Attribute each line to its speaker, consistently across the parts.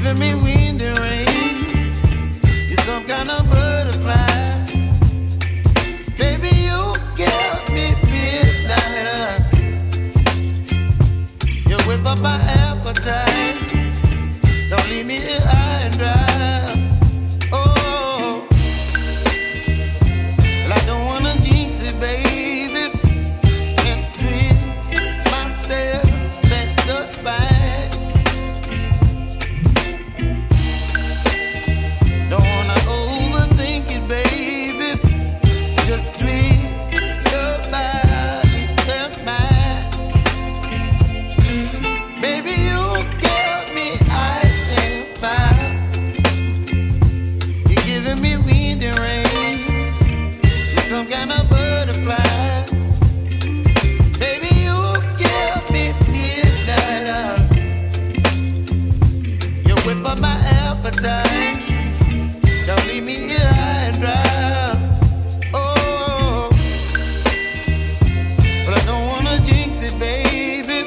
Speaker 1: giving me wind and rain. You're some kind of butterfly. Baby, you give me midnight. You whip up my appetite. Don't leave me here high and dry. Oh, well, I don't wanna jinx it, baby. Can't twist myself at the spine. Don't wanna overthink it, baby. It's just twist your body and mine. Baby, you give me ice and fire. You're giving me wind and rain. You're some kind of butterfly. Baby, you give me midnight. You whip up my appetite. Don't leave me here high and dry. Oh, but I don't wanna jinx it, baby.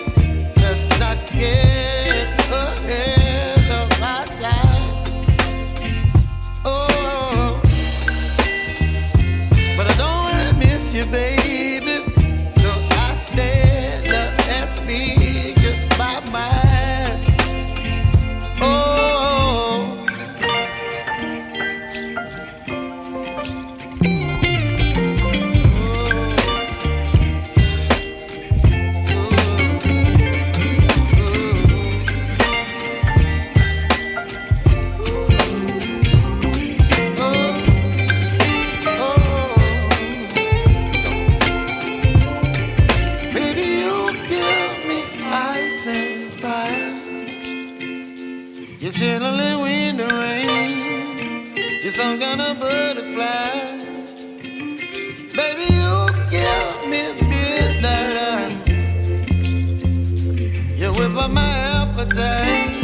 Speaker 1: Let's not get ahead of my time. Oh, but I don't wanna miss you, baby. So I stand up and speak my mind. Oh. Baby, you give me ice and fire. You're chilling wind and rain. You're some kind of butterfly. Baby, you give me midnight. You whip up my appetite.